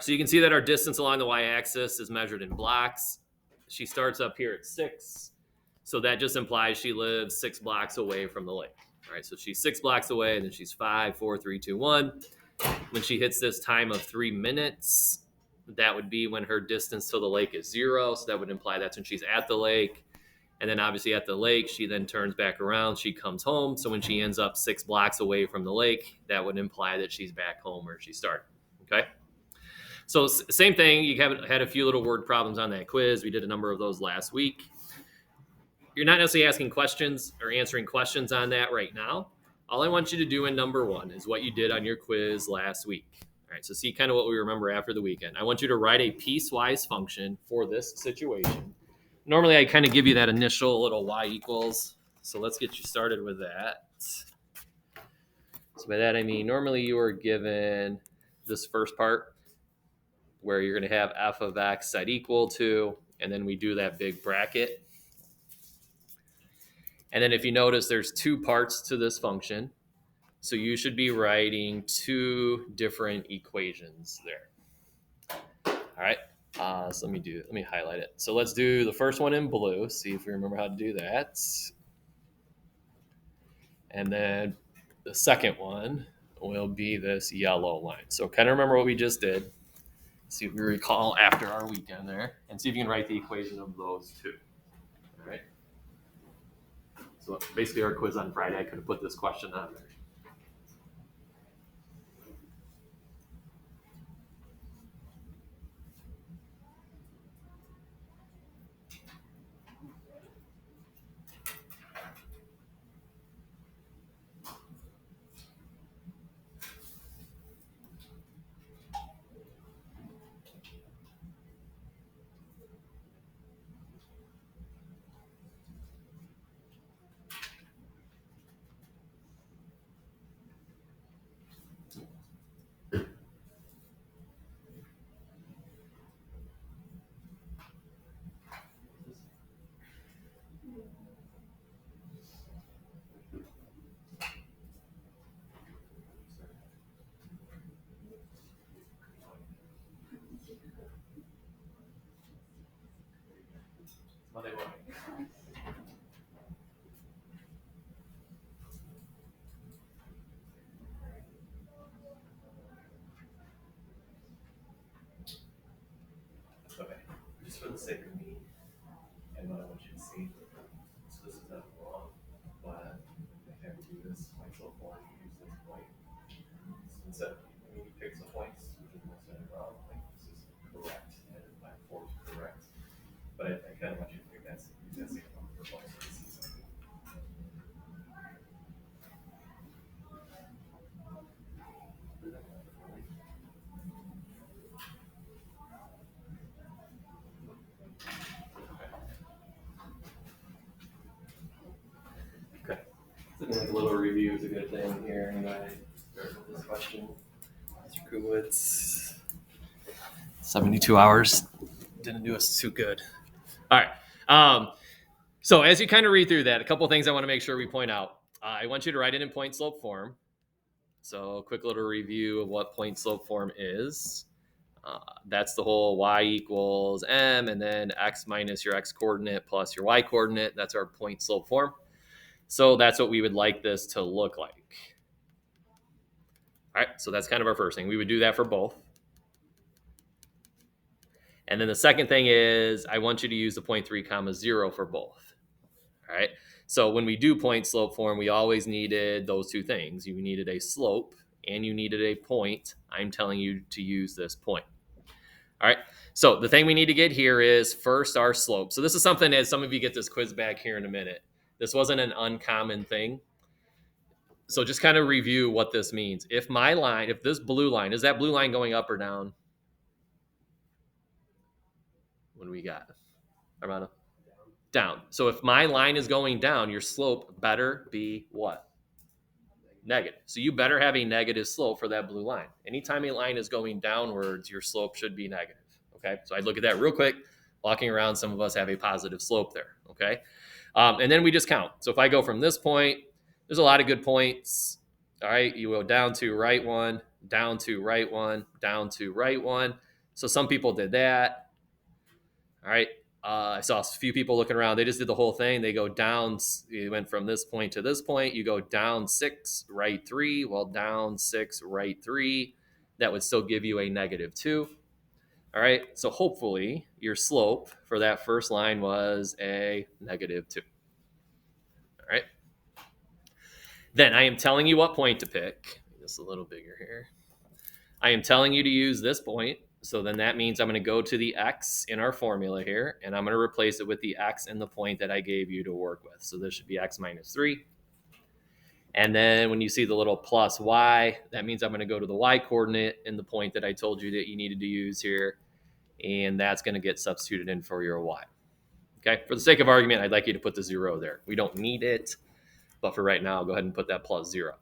So you can see that our distance along the y-axis is measured in blocks. She starts up here at 6. So that just implies she lives 6 blocks away from the lake. All right, so she's 6 blocks away, and then she's 5, 4, 3, 2, 1. When she hits this time of 3 minutes, that would be when her distance to the lake is 0. So that would imply that's when she's at the lake. And then obviously at the lake, she then turns back around. She comes home. So when she ends up 6 blocks away from the lake, that would imply that she's back home where she started. Okay. So same thing. You had a few little word problems on that quiz. We did a number of those last week. You're not necessarily asking questions or answering questions on that right now. All I want you to do in number 1 is what you did on your quiz last week. All right, so see kind of what we remember after the weekend. I want you to write a piecewise function for this situation. Normally, I kind of give you that initial little y equals. So let's get you started with that. So by that, I mean, normally you are given this first part where you're going to have f of x set equal to, and then we do that big bracket. And then if you notice, there's 2 parts to this function. So you should be writing 2 different equations there. All right. So let me highlight it. So let's do the first one in blue. See if we remember how to do that. And then the second one will be this yellow line. So kind of remember what we just did. See if we recall after our weekend there, and see if you can write the equation of those 2. All right. So basically our quiz on Friday, I could have put this question on there. Monday morning. Okay, just for the sake of me and what I want you to see. So this is not wrong, but I have to do this point so far. Use this point. So instead, when you pick some points, which is most of it wrong, like this is correct and my 4 is correct. But I kind of want you to pick that use that same one for points so you see something. Okay. So I think a little review is a good thing here. Anybody start with this question? Mr. Kuwitz. 72 hours. Didn't do us too good. All right. So as you kind of read through that, a couple of things I want to make sure we point out. I want you to write it in point slope form. So a quick little review of what point slope form is. That's the whole y equals m, and then x minus your x coordinate plus your y coordinate. That's our point slope form. So that's what we would like this to look like. All right, so that's kind of our first thing. We would do that for both. And then the second thing is I want you to use the 0.3 comma 0 for both. All right. So when we do point slope form, we always needed those 2 things. You needed a slope and you needed a point. I'm telling you to use this point. All right. So the thing we need to get here is first our slope. So this is something as some of you get this quiz back here in a minute. This wasn't an uncommon thing. So just kind of review what this means. If this blue line, is that blue line going up or down? What do we got? Armando? Down. So if my line is going down, your slope better be what? Negative. So you better have a negative slope for that blue line. Anytime a line is going downwards, your slope should be negative. Okay. So I'd look at that real quick. Walking around, some of us have a positive slope there. Okay. And then we just count. So if I go from this point, there's a lot of good points. All right. You go down to right 1, down to right 1, down to right 1. So some people did that. All right. I saw a few people looking around. They just did the whole thing. They go down. You went from this point to this point. You go down 6, right 3. Well, down 6, right 3. That would still give you a -2. All right. So hopefully your slope for that first line was a -2. All right. Then I am telling you what point to pick. Just a little bigger here. I am telling you to use this point. So then that means I'm going to go to the x in our formula here, and I'm going to replace it with the x in the point that I gave you to work with. So this should be x minus 3. And then when you see the little plus y, that means I'm going to go to the y coordinate in the point that I told you that you needed to use here. And that's going to get substituted in for your y. Okay, for the sake of argument, I'd like you to put the 0 there. We don't need it, but for right now, I'll go ahead and put that plus 0.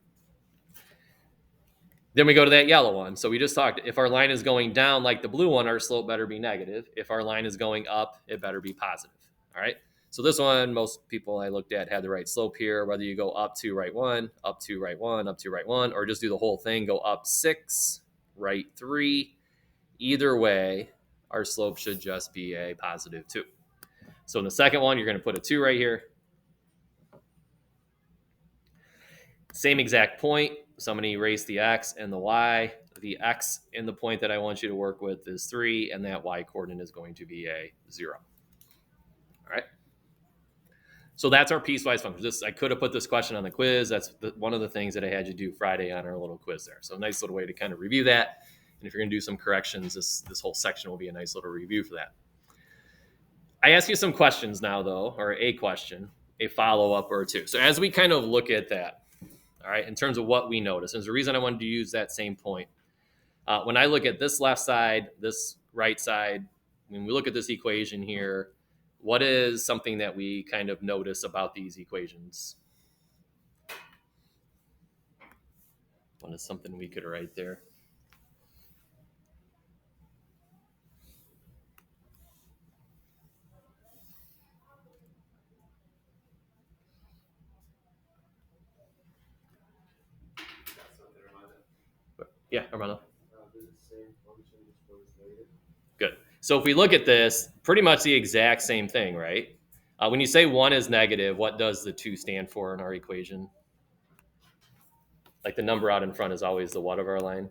Then we go to that yellow one. So we just talked, if our line is going down like the blue one, our slope better be negative. If our line is going up, it better be positive. All right. So this one, most people I looked at had the right slope here, whether you go up 2, right 1, up 2, right 1, up 2, right 1, or just do the whole thing, go up 6, right 3. Either way, our slope should just be a +2. So in the second one, you're going to put a 2 right here. Same exact point. So I'm going to erase the x and the y. The x in the point that I want you to work with is 3, and that y coordinate is going to be a 0. All right. So that's our piecewise function. I could have put this question on the quiz. That's one of the things that I had you do Friday on our little quiz there. So a nice little way to kind of review that. And if you're going to do some corrections, this whole section will be a nice little review for that. I ask you some questions now, though, or a question, a follow-up or two. So as we kind of look at that, all right, in terms of what we notice, and there's a reason I wanted to use that same point. When I look at this left side, this right side, when we look at this equation here, what is something that we kind of notice about these equations? What is something we could write there? Yeah, Armando. Good. So if we look at this, pretty much the exact same thing, right? When you say 1 is negative, what does the 2 stand for in our equation? Like the number out in front is always the what of our line?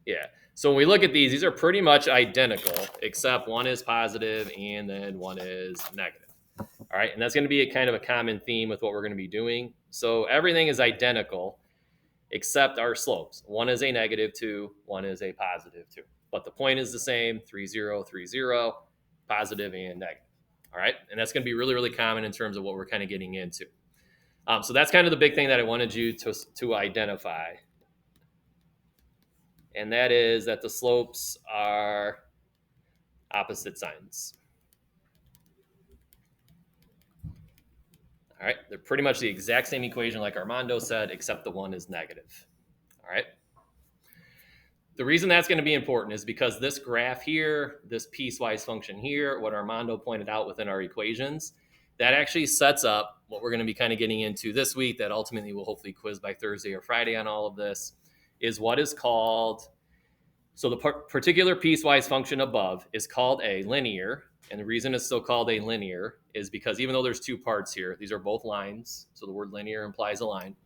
Yeah. So when we look at these are pretty much identical, except one is positive and then one is negative. All right. And that's going to be a kind of a common theme with what we're going to be doing. So everything is identical except our slopes. One is a -2, one is a +2. But the point is the same, 3, 0, 3, 0, positive and negative. All right. And that's going to be really, really common in terms of what we're kind of getting into. So that's kind of the big thing that I wanted you to identify. And that is that the slopes are opposite signs. All right. They're pretty much the exact same equation like Armando said, except the one is negative. All right. The reason that's going to be important is because this graph here, this piecewise function here, what Armando pointed out within our equations, that actually sets up what we're going to be kind of getting into this week that ultimately we'll hopefully quiz by Thursday or Friday on all of this, is what is called, so the particular piecewise function above is called a linear. And the reason it's still called a linear is because even though there's two parts here, these are both lines. So the word linear implies a line.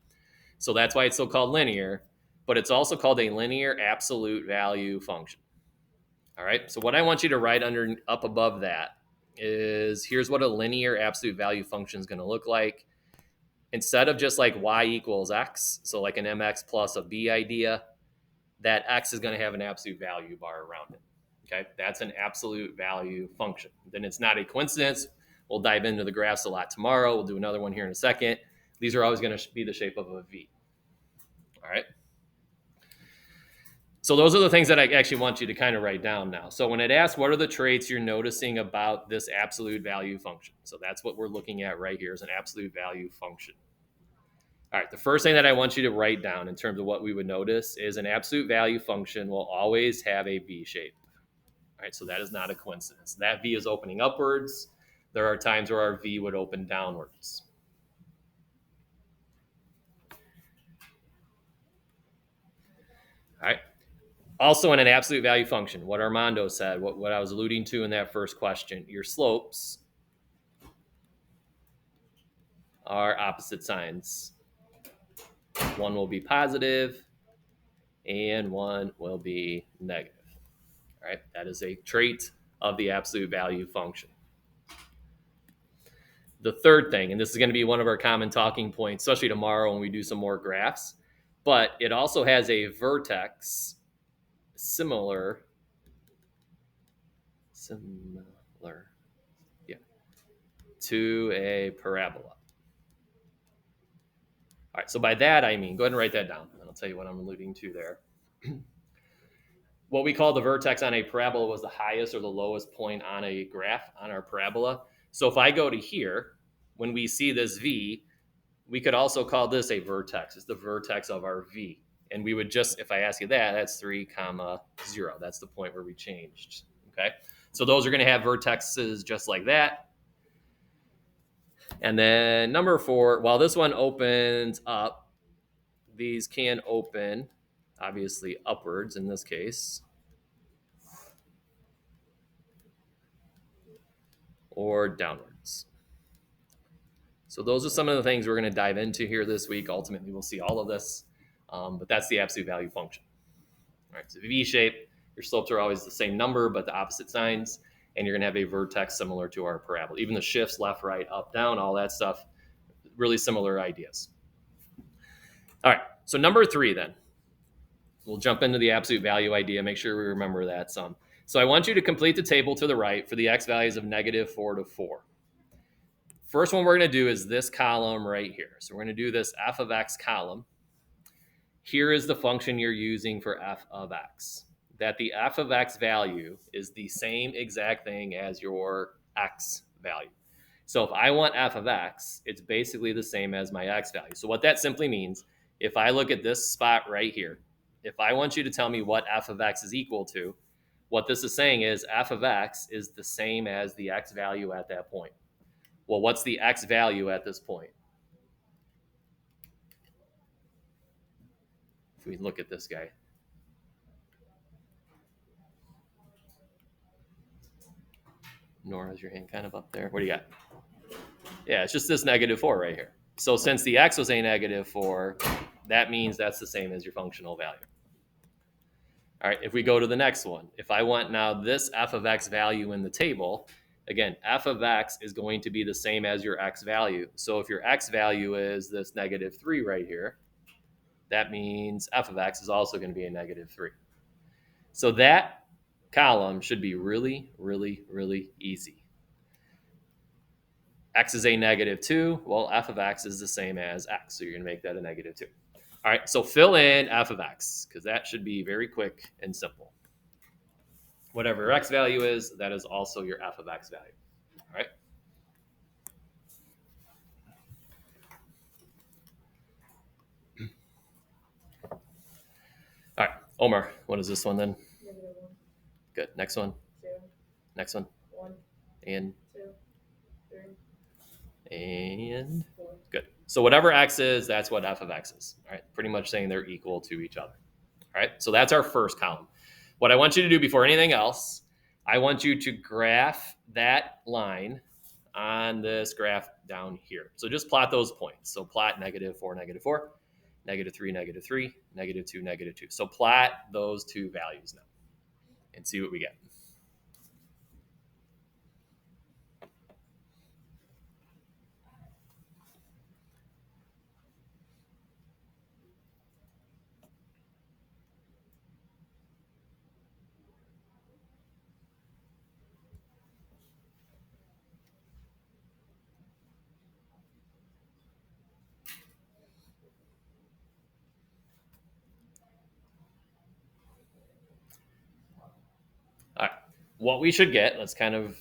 So that's why it's still called linear. But it's also called a linear absolute value function. All right. So what I want you to write up above that is here's what a linear absolute value function is going to look like. Instead of just like y equals x, so like an mx plus a b idea, that x is going to have an absolute value bar around it. Okay. That's an absolute value function. Then it's not a coincidence. We'll dive into the graphs a lot tomorrow. We'll do another one here in a second. These are always going to be the shape of a V. All right. So those are the things that I actually want you to kind of write down now. So when it asks, what are the traits you're noticing about this absolute value function? So that's what we're looking at right here is an absolute value function. All right, the first thing that I want you to write down in terms of what we would notice is an absolute value function will always have a V shape. All right, so that is not a coincidence. That V is opening upwards. There are times where our V would open downwards. All right. Also, in an absolute value function, what Armando said, what I was alluding to in that first question, your slopes are opposite signs. One will be positive and one will be negative. All right, that is a trait of the absolute value function. The third thing, and this is going to be one of our common talking points, especially tomorrow when we do some more graphs, but it also has a vertex similar, yeah, to a parabola. All right, so by that I mean, go ahead and write that down, and I'll tell you what I'm alluding to there. What we call the vertex on a parabola was the highest or the lowest point on a graph on our parabola. So if I go to here, when we see this V, we could also call this a vertex. It's the vertex of our V. And we would just, if I ask you that, that's 3, 0. That's the point where we changed. Okay. So those are going to have vertexes just like that. And then number 4, while this one opens up, these can open obviously upwards in this case, or downwards. So those are some of the things we're going to dive into here this week. Ultimately, we'll see all of this, but that's the absolute value function. All right, so V shape, your slopes are always the same number, but the opposite signs, and you're going to have a vertex similar to our parabola. Even the shifts, left, right, up, down, all that stuff, really similar ideas. All right, so number 3 then. We'll jump into the absolute value idea. Make sure we remember that some. So I want you to complete the table to the right for the x values of -4 to 4. First one we're going to do is this column right here. So we're going to do this f of x column. Here is the function you're using for f of x. That the f of x value is the same exact thing as your x value. So if I want f of x, it's basically the same as my x value. So what that simply means, if I look at this spot right here, if I want you to tell me what f of x is equal to, what this is saying is f of x is the same as the x value at that point. Well, what's the x value at this point? If we look at this guy. Nora, is your hand kind of up there? What do you got? Yeah, it's just this -4 right here. So since the x was a -4, that means that's the same as your functional value. All right, if we go to the next one, if I want now this f of x value in the table, again, f of x is going to be the same as your x value. So if your x value is this -3 right here, that means f of x is also going to be a -3. So that column should be really, really, really easy. X is a -2. Well, f of x is the same as x. So you're going to make that a -2. All right, so fill in f of x because that should be very quick and simple. Whatever your x value is, that is also your f of x value. All right. All right, Omar, what is this one then? -1. Good. Next one. 2. Next one. 1. And 2. 3. And 4. good. So whatever x is, that's what f of x is. All right. Pretty much saying they're equal to each other. All right. So that's our first column. What I want you to do before anything else, I want you to graph that line on this graph down here. So just plot those points. So plot -4, -4, -3, -3, -2, -2. So plot those two values now and see what we get. All right. What we should get, let's kind of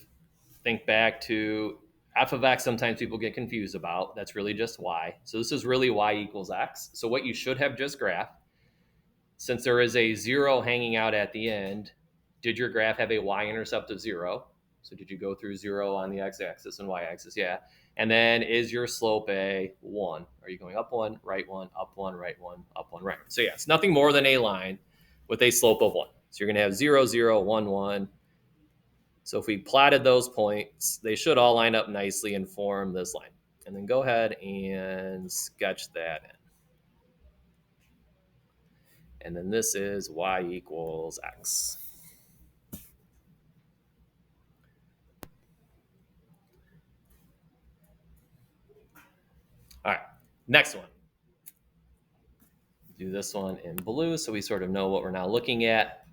think back to f of x. Sometimes people get confused about. That's really just y. So this is really y equals x. So what you should have just graphed, since there is a 0 hanging out at the end, did your graph have a y-intercept of 0? So did you go through 0 on the x-axis and y-axis? Yeah. And then is your slope a 1? Are you going up 1, right 1, up 1, right 1, up 1, right 1? So yeah, it's nothing more than a line. with a slope of 1. So you're going to have 0, 0, 1, 1. So if we plotted those points, they should all line up nicely and form this line. And then go ahead and sketch that in. And then this is y equals x. All right, next one. Do this one in blue so we sort of know what we're now looking at.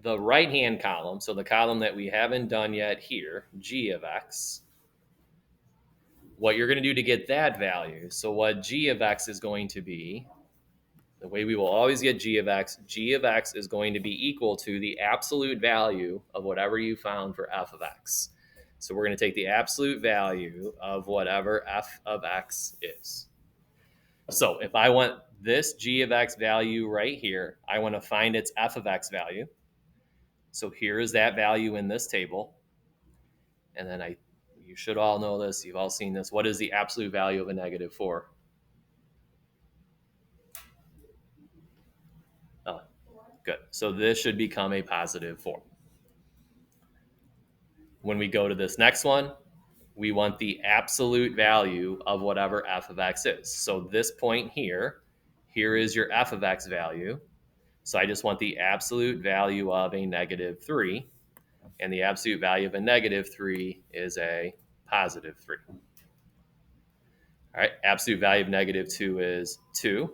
The right-hand column, so the column that we haven't done yet here, g of x, what you're going to do to get that value, so what g of x is going to be, the way we will always get g of x is going to be equal to the absolute value of whatever you found for f of x. So we're going to take the absolute value of whatever f of x is. So if I want this g of x value right here, I want to find its f of x value. So here is that value in this table. And then you should all know this. You've all seen this. What is the absolute value of a negative 4? Oh, good. So this should become a positive 4. When we go to this next one, we want the absolute value of whatever f of x is. So this point here is your f of x value. So I just want the absolute value of a negative 3. And the absolute value of a negative 3 is a positive 3. All right, absolute value of negative 2 is 2.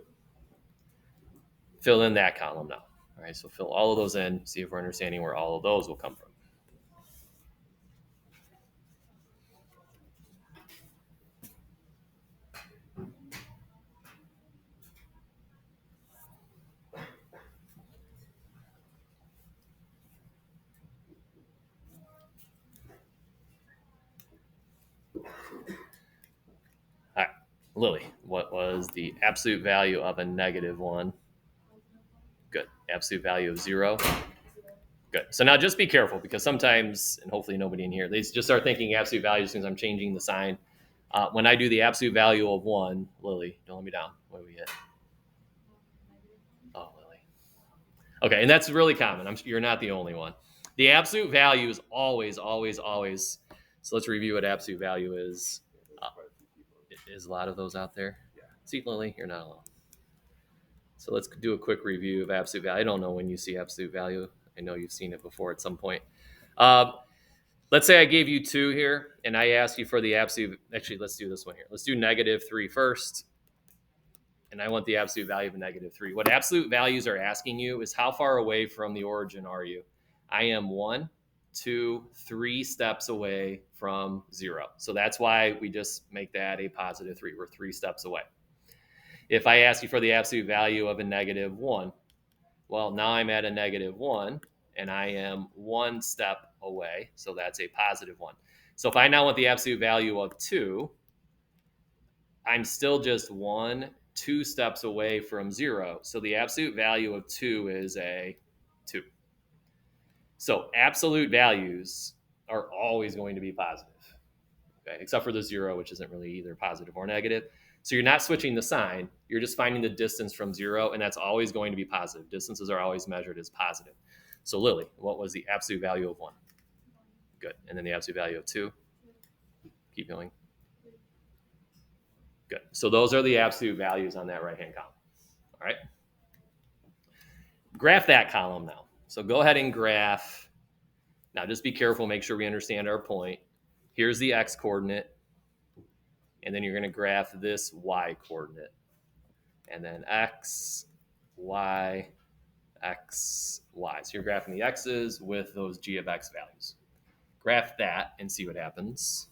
Fill in that column now. All right, so fill all of those in, see if we're understanding where all of those will come from. All right, Lily, what was the absolute value of a negative 1? Good. Absolute value of 0? Good. So now just be careful because sometimes, and hopefully nobody in here, they just start thinking absolute values since I'm changing the sign. When I do the absolute value of 1, Lily, don't let me down. What do we get? Oh, Lily. Okay, and that's really common. You're not the only one. The absolute value is always, always, always. So let's review what absolute value is. Is a lot of those out there? Yeah. See, Lily, you're not alone. So let's do a quick review of absolute value. I don't know when you see absolute value. I know you've seen it before at some point. Let's say I gave you 2 here, and I asked you for the absolute. Actually, let's do this one here. Let's do negative 3 first. And I want the absolute value of a negative 3. What absolute values are asking you is how far away from the origin are you? I am 1, 2, 3 steps away from 0. So that's why we just make that a positive 3. We're 3 steps away. If I ask you for the absolute value of a negative 1, well, now I'm at a negative 1, and I am 1 step away. So that's a positive 1. So if I now want the absolute value of 2, I'm still just 1, 2 steps away from 0. So the absolute value of 2 is a 2. So absolute values are always going to be positive, okay? Except for the 0, which isn't really either positive or negative. So you're not switching the sign. You're just finding the distance from 0, and that's always going to be positive. Distances are always measured as positive. So Lily, what was the absolute value of 1? Good. And then the absolute value of 2? Keep going. Good. So those are the absolute values on that right-hand column. All right. Graph that column now. So go ahead and graph. Now just be careful, make sure we understand our point. Here's the x coordinate, and then you're going to graph this y coordinate. And then x, y, x, y. So you're graphing the x's with those g of x values. Graph that and see what happens.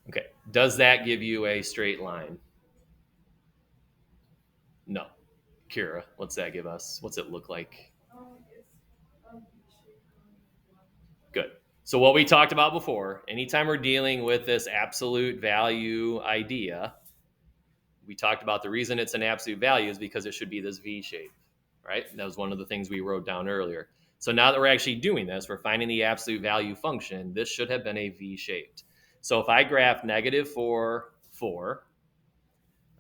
Okay, does that give you a straight line? Kira, what's that give us? What's it look like? Good. So what we talked about before, anytime we're dealing with this absolute value idea, we talked about the reason it's an absolute value is because it should be this V shape, right? That was one of the things we wrote down earlier. So now that we're actually doing this, we're finding the absolute value function. This should have been a V-shaped. So if I graph negative 4, 4,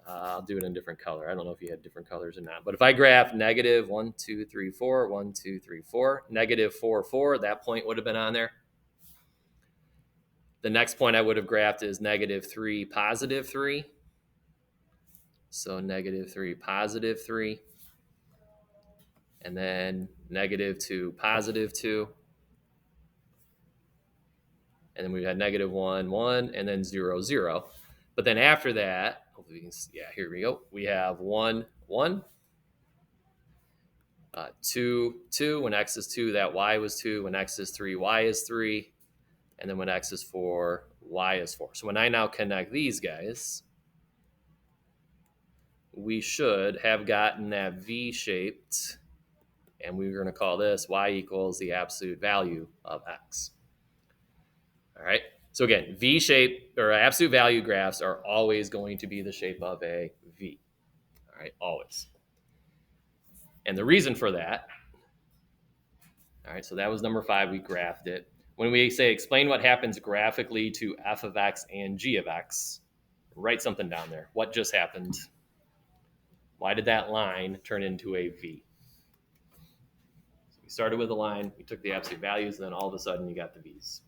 I'll do it in a different color. I don't know if you had different colors or not. But if I graph negative 1, 2, 3, 4, 1, 2, 3, 4, negative 4, 4, that point would have been on there. The next point I would have graphed is negative 3, positive 3. So negative 3, positive 3. And then negative 2, positive 2. And then we had negative 1, 1, and then 0, 0. But then after that, hopefully we can, yeah, here we go. We have 1, 1, 2, 2. When x is 2, that y was 2. When x is 3, y is 3. And then when x is 4, y is 4. So when I now connect these guys, we should have gotten that V-shaped, and we're going to call this y equals the absolute value of x. All right. So again, V-shape or absolute value graphs are always going to be the shape of a V. All right, always. And the reason for that, all right, so that was number 5. We graphed it. When we say explain what happens graphically to f of x and g of x, write something down there. What just happened? Why did that line turn into a V? So we started with a line, we took the absolute values, and then all of a sudden you got the V's.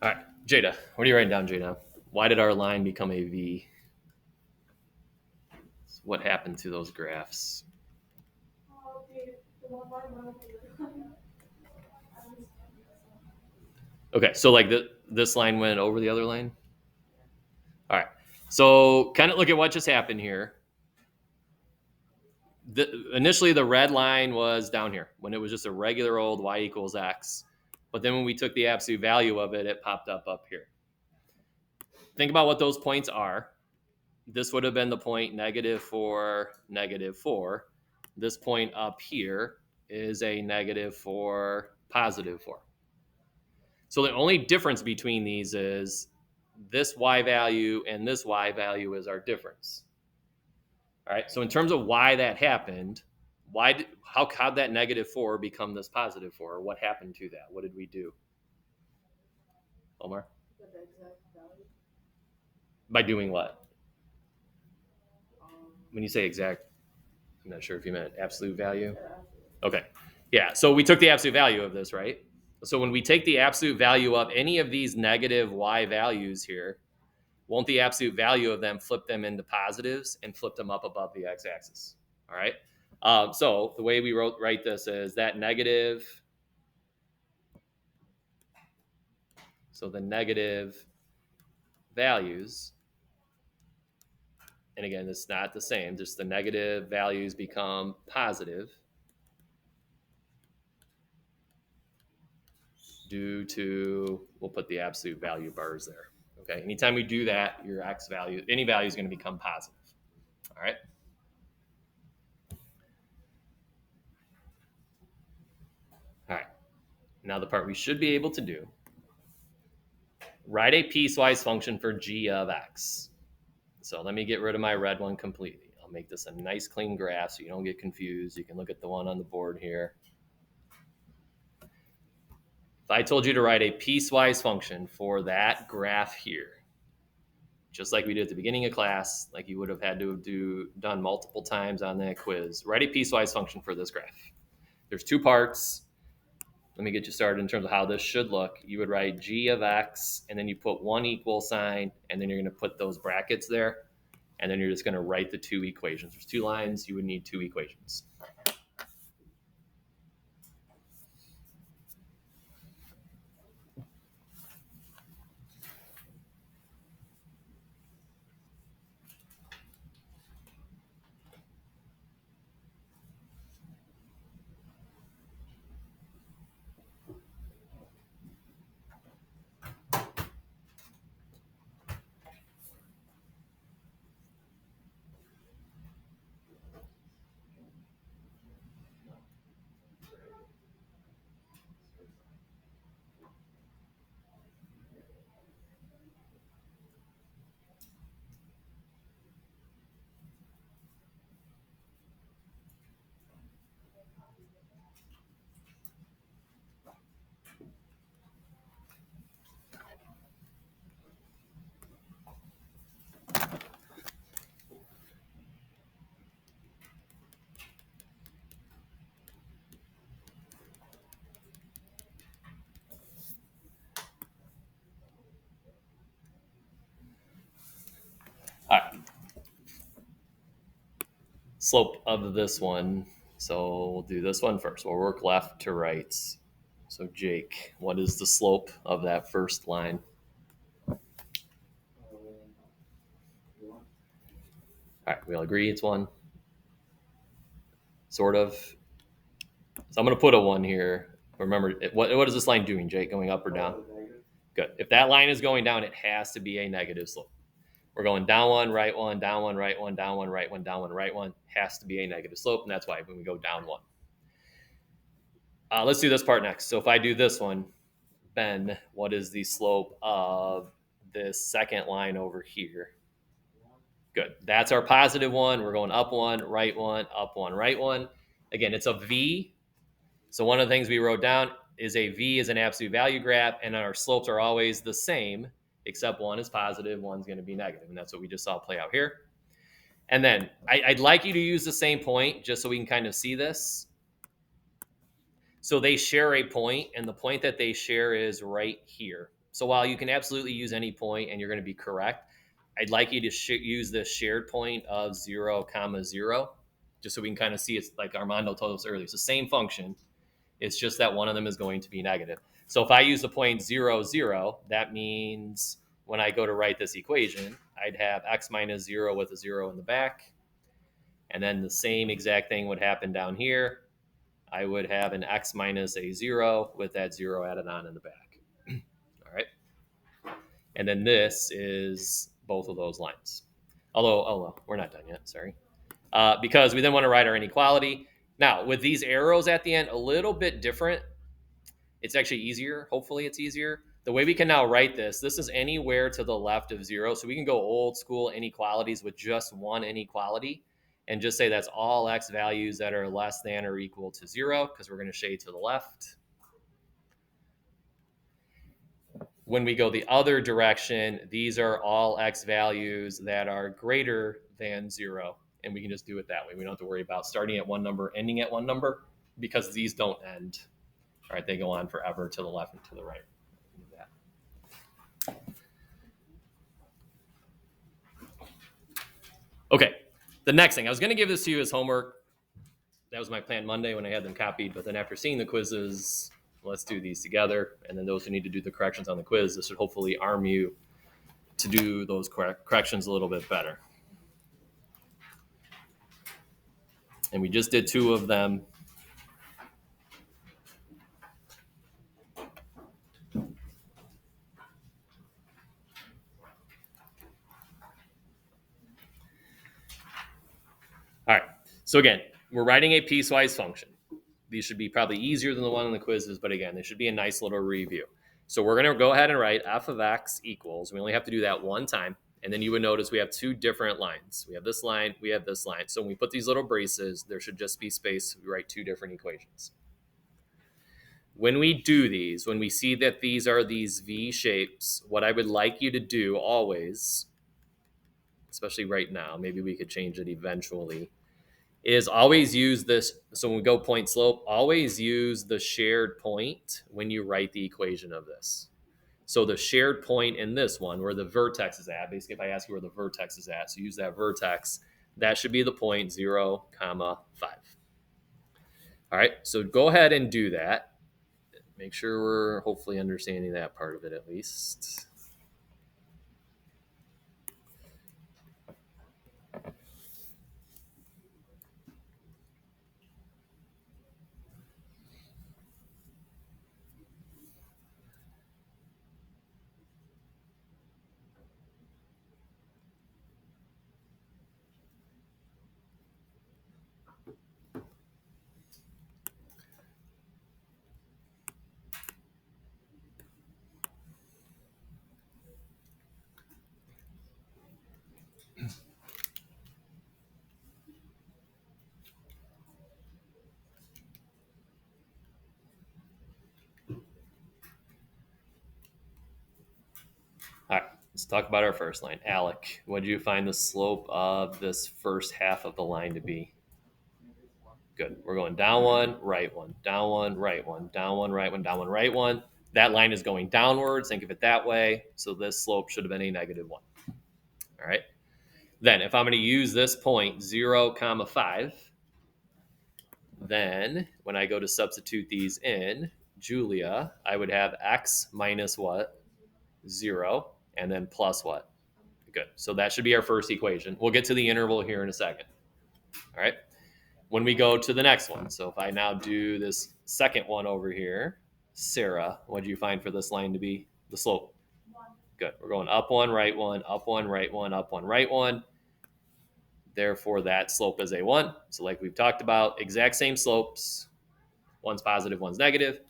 All right, Jada, what are you writing down, Jada? Why did our line become a V? What happened to those graphs? Okay, so like this line went over the other line? All right, so kind of look at what just happened here. Initially, the red line was down here when it was just a regular old y equals x. But then when we took the absolute value of it, it popped up here. Think about what those points are. This would have been the point negative 4, negative 4. This point up here is a negative 4, positive 4. So the only difference between these is this y value and this y value is our difference. All right. So in terms of why that happened, how'd that negative 4 become this positive 4? What happened to that? What did we do? Omar? By doing what? When you say exact, I'm not sure if you meant absolute value. Okay. Yeah. So we took the absolute value of this, right? So when we take the absolute value of any of these negative y values here, won't the absolute value of them flip them into positives and flip them up above the x-axis? All right. So the way we write this is that negative. So the negative values, and again, it's not the same, just the negative values become positive due to, we'll put the absolute value bars there. Okay, anytime we do that, your x value, any value is going to become positive. All right. All right. Now the part we should be able to do, write a piecewise function for g of x. So let me get rid of my red one completely. I'll make this a nice clean graph so you don't get confused. You can look at the one on the board here. If I told you to write a piecewise function for that graph here, just like we did at the beginning of class, like you would have had to done multiple times on that quiz. Write a piecewise function for this graph. There's two parts. Let me get you started in terms of how this should look. You would write g of x, and then you put one equal sign, and then you're going to put those brackets there, and then you're just going to write the two equations. There's two lines. You would need two equations. All right. Slope of this one. So we'll do this one first. We'll work left to right. So Jake, what is the slope of that first line? All right, we all agree it's 1. Sort of. So I'm going to put a 1 here. Remember, what is this line doing, Jake? Going up or down? Good. If that line is going down, it has to be a negative slope. We're going down 1, right 1, down 1, right 1, down 1, right 1, down 1, right 1. Has to be a negative slope, and that's why when we go down 1. Let's do this part next. So if I do this one, Ben, what is the slope of this second line over here? Good. That's our positive one. We're going up 1, right 1, up 1, right 1. Again, it's a V. So one of the things we wrote down is a V is an absolute value graph, and our slopes are always the same, except one is positive, one's going to be negative, and that's what we just saw play out here. And then I'd like you to use the same point just so we can kind of see this. So they share a point, and the point that they share is right here. So while you can absolutely use any point and you're going to be correct, I'd like you to use the shared point of 0, 0, just so we can kind of see it's like Armando told us earlier. It's the same function. It's just that one of them is going to be negative. So if I use the point 0, 0, that means when I go to write this equation, I'd have x minus 0 with a 0 in the back. And then the same exact thing would happen down here. I would have an x minus a 0 with that 0 added on in the back. All right. And then this is both of those lines. Although, oh, well, we're not done yet. Sorry. Because we then want to write our inequality. Now, with these arrows at the end, a little bit different. It's actually easier. Hopefully it's easier. The way we can now write this is anywhere to the left of 0. So we can go old school inequalities with just one inequality and just say that's all x values that are less than or equal to 0, because we're going to shade to the left. When we go the other direction, these are all x values that are greater than 0. And we can just do it that way. We don't have to worry about starting at one number, ending at one number, because these don't end. All right, they go on forever to the left and to the right. Okay, the next thing. I was going to give this to you as homework. That was my plan Monday when I had them copied. But then after seeing the quizzes, let's do these together. And then those who need to do the corrections on the quiz, this should hopefully arm you to do those corrections a little bit better. And we just did 2 of them. All right. So again, we're writing a piecewise function. These should be probably easier than the one in the quizzes, but again, they should be a nice little review. So we're going to go ahead and write f of x equals. We only have to do that one time. And then you would notice we have 2 different lines. We have this line, we have this line. So when we put these little braces, there should just be space. We write 2 different equations. When we do these, when we see that these are these V shapes, what I would like you to do always especially right now, maybe we could change it eventually, is always use this. So when we go point slope, always use the shared point when you write the equation of this. So the shared point in this one, where the vertex is at, basically if I ask you where the vertex is at, so use that vertex, that should be the point 0, 5. All right, so go ahead and do that. Make sure we're hopefully understanding that part of it at least. All right, let's talk about our first line. Alec, what do you find the slope of this first half of the line to be? Good. We're going down one, right one, down one, right one, down one, right one, down one, right one. That line is going downwards. Think of it that way. So this slope should have been a -1. All right. Then if I'm going to use this point 0, 5, then when I go to substitute these in, Julia, I would have x minus what? 0, and then plus what? Good. So that should be our first equation. We'll get to the interval here in a second. All right. When we go to the next one, so if I now do this second one over here, Sarah, what do you find for this line to be the slope? Good. We're going up one, right one, up one, right one, up one, right one. Therefore, that slope is a 1. So like we've talked about, exact same slopes. One's positive, one's negative.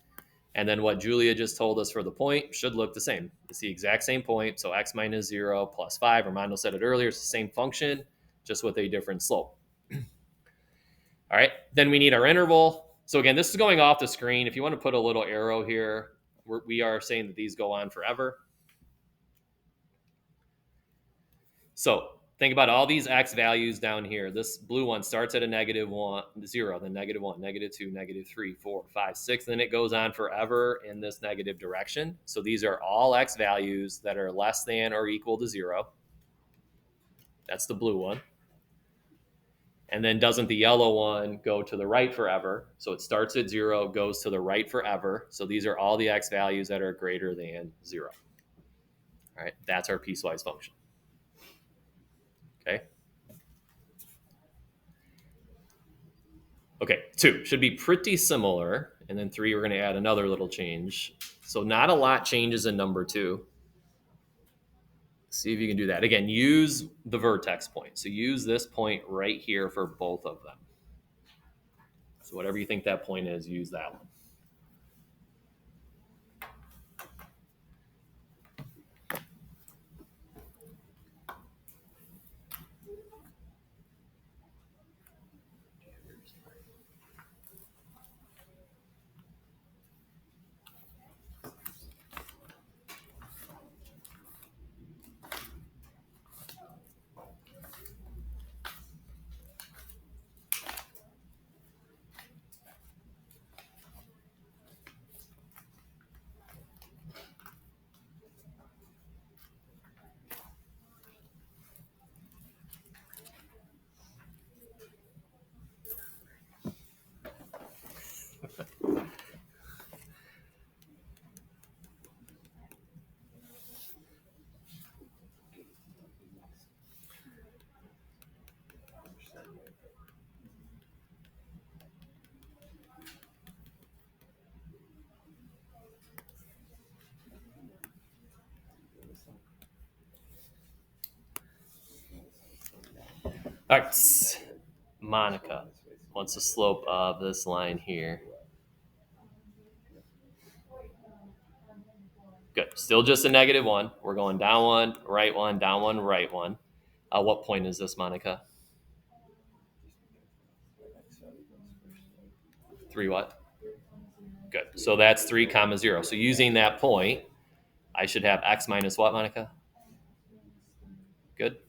And then what Julia just told us for the point should look the same. It's the exact same point. So x minus 0 plus 5. Armando said it earlier. It's the same function, just with a different slope. All right. Then we need our interval. So again, this is going off the screen. If you want to put a little arrow here, we are saying that these go on forever. So think about all these x values down here. This blue one starts at a -1, 0, then -1, -2, -3, 4, 5, 6. Then it goes on forever in this negative direction. So these are all x values that are less than or equal to 0. That's the blue one. And then doesn't the yellow one go to the right forever? So it starts at 0, goes to the right forever. So these are all the x values that are greater than 0. All right, that's our piecewise function. Okay. Okay, 2 should be pretty similar. And then 3, we're going to add another little change. So not a lot changes in number 2. See if you can do that. Again, use the vertex point. So use this point right here for both of them. So whatever you think that point is, use that one. All right, Monica, what's the slope of this line here? Good. Still just a -1. We're going down one, right one, down one, right one. What point is this, Monica? 3 what? Good. So that's 3, 0. So using that point, I should have x minus what, Monica? Good.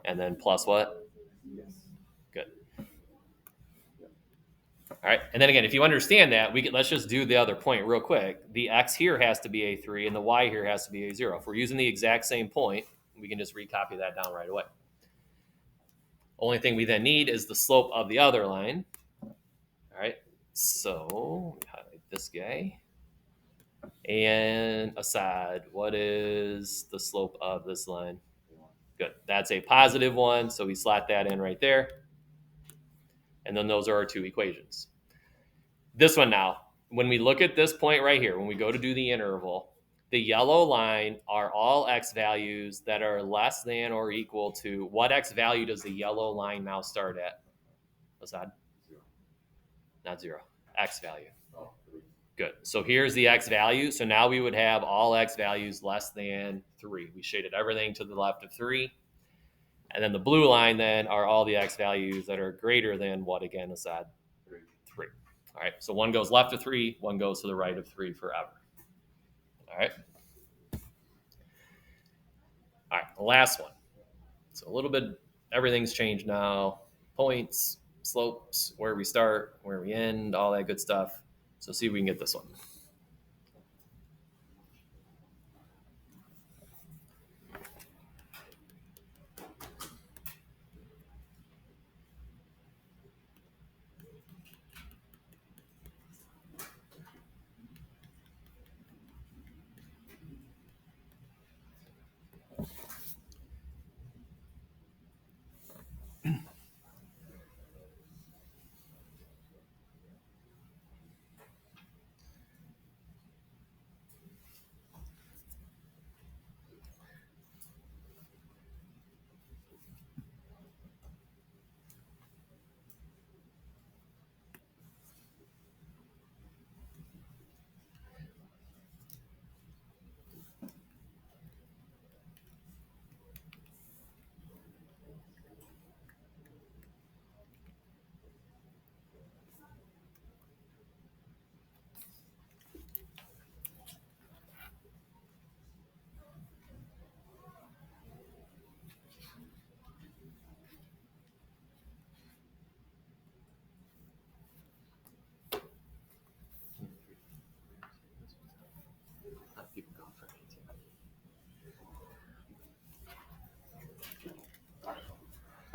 And then plus what? Good. All right. And then again, if you understand that, let's just do the other point real quick. The x here has to be a3 and the y here has to be a0. If we're using the exact same point, we can just recopy that down right away. Only thing we then need is the slope of the other line. All right. So highlight this guy. And Assad, what is the slope of this line? Good. That's a positive one. So we slot that in right there. And then those are our two equations. This one now, when we look at this point right here, when we go to do the interval, the yellow line are all x values that are less than or equal to what x value does the yellow line now start at? Assad? Not 0. X value. Good. So here's the x value. So now we would have all x values less than 3. We shaded everything to the left of 3. And then the blue line then are all the x values that are greater than what again, Assad? 3. All right. So one goes left of 3, one goes to the right of 3 forever. All right. All right. The last one. So a little bit, everything's changed now. Points, slopes, where we start, where we end, all that good stuff. So see if we can get this one.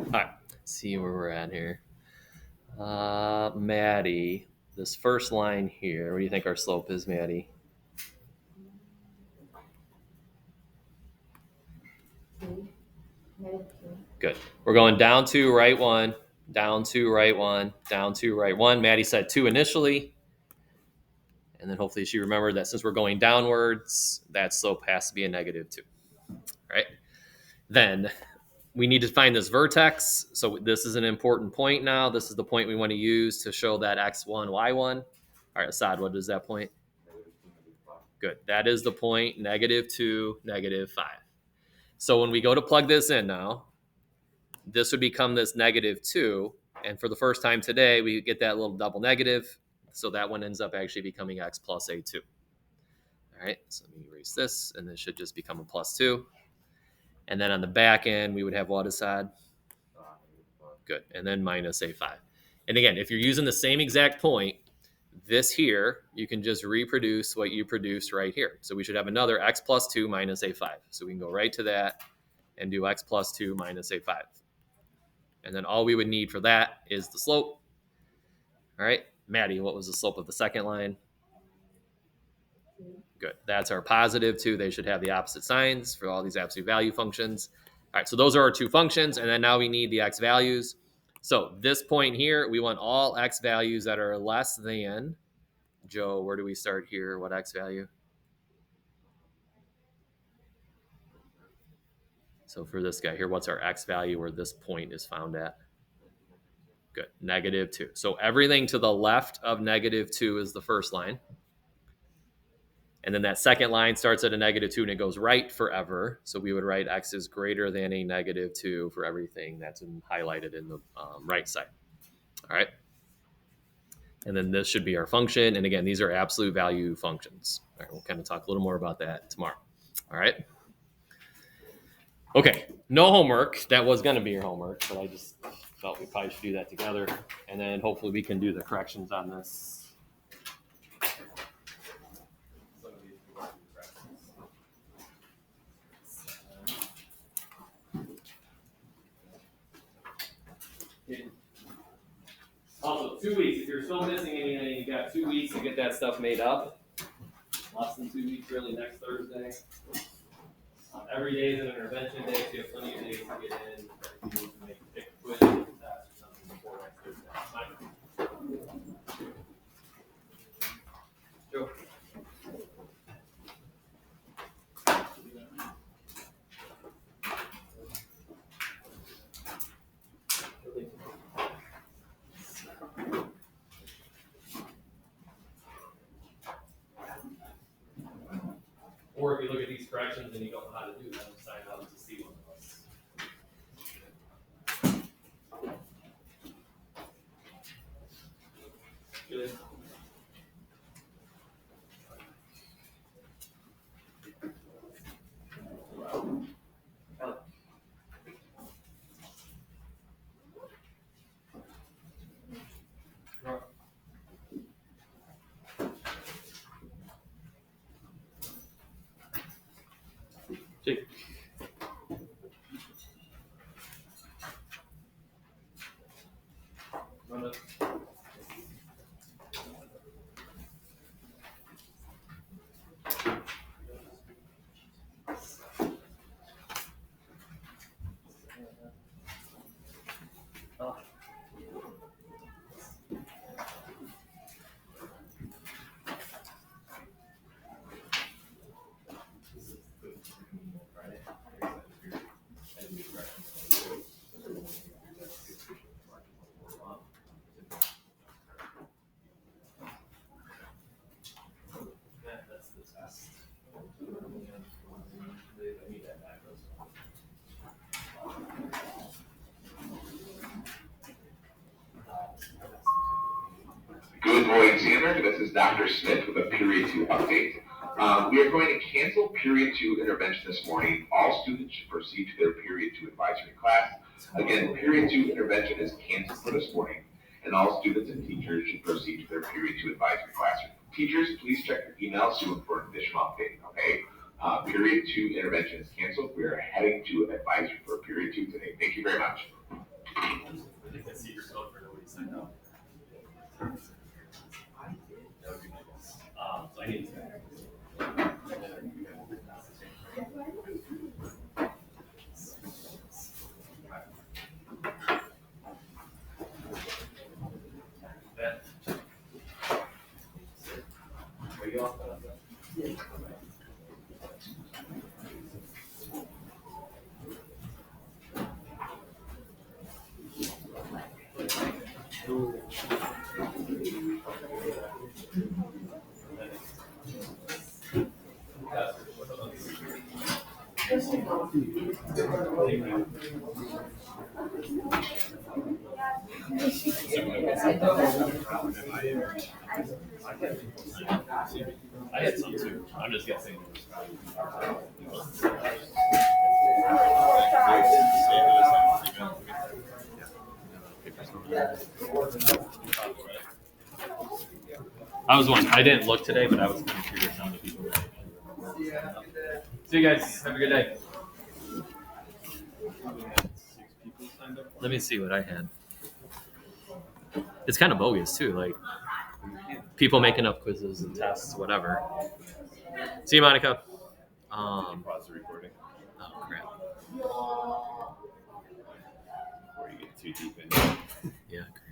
All right, let's see where we're at here. Maddie, this first line here, what do you think our slope is, Maddie? Good. We're going down 2, right 1, down 2, right 1, down 2, right 1. Maddie said 2 initially. And then hopefully she remembered that since we're going downwards, that slope has to be a negative 2. Right? Then we need to find this vertex. So this is an important point now. This is the point we want to use to show that x1, y1. All right, Assad, what is that point? Good. That is the point, -2, -5. So when we go to plug this in now, this would become this -2. And for the first time today, we get that little double negative. So that one ends up actually becoming x plus a2. All right, so let me erase this, and this should just become a +2. And then on the back end, we would have what, Assad? Good. And then minus a5. And again, if you're using the same exact point, this here, you can just reproduce what you produced right here. So we should have another x plus 2 minus a5. So we can go right to that and do x plus 2 minus a5. And then all we would need for that is the slope. All right. Maddie, what was the slope of the second line? Good. That's our positive 2. They should have the opposite signs for all these absolute value functions. All right. So those are our two functions. And then now we need the x values. So this point here, we want all x values that are less than, Joe, where do we start here? What x value? So for this guy here, what's our x value where this point is found at? Good, -2. So everything to the left of -2 is the first line. And then that second line starts at a -2 and it goes right forever. So we would write x is greater than a -2 for everything that's highlighted in the right side. All right. And then this should be our function. And again, these are absolute value functions. All right, we'll kind of talk a little more about that tomorrow. All right. Okay, no homework. That was going to be your homework, but I just felt we probably should do that together, and then hopefully we can do the corrections on this. Some of these we can do corrections. Also, 2 weeks. If you're still missing anything, you got 2 weeks to get that stuff made up. Less than 2 weeks, really, next Thursday. Every day is an intervention day, so you have plenty of days to get in. If you need to make a quick quiz or test or something before next Thursday. Fine. Joe. Or if you look at these corrections and you don't know how to do them, sign up to see one of us. Good. Jake. Run it. That's the test. I need that back. Good morning, examiner. This is Dr. Smith with a Period 2 update. We are going to cancel Period 2 intervention this morning. All students should proceed to their Period 2 advisory class. Again, Period 2 intervention is canceled for this morning, and all students and teachers should proceed to their Period 2 advisory classroom. Teachers, please check your email soon for an additional update, okay? Period 2 intervention is canceled. We are heading to advisory for Period 2 today. Thank you very much. I think that's secret code for nobody signed up. That would be my guess. So I need to. Are you off? I had some too. I'm just guessing. I was one. I didn't look today, but I was kind of curious how many people. See you guys. Have a good day. Let me see what I had. It's kind of bogus too, like people making up quizzes and tests, whatever. See you, Monica. Pause the recording Oh crap. before you get too deep in.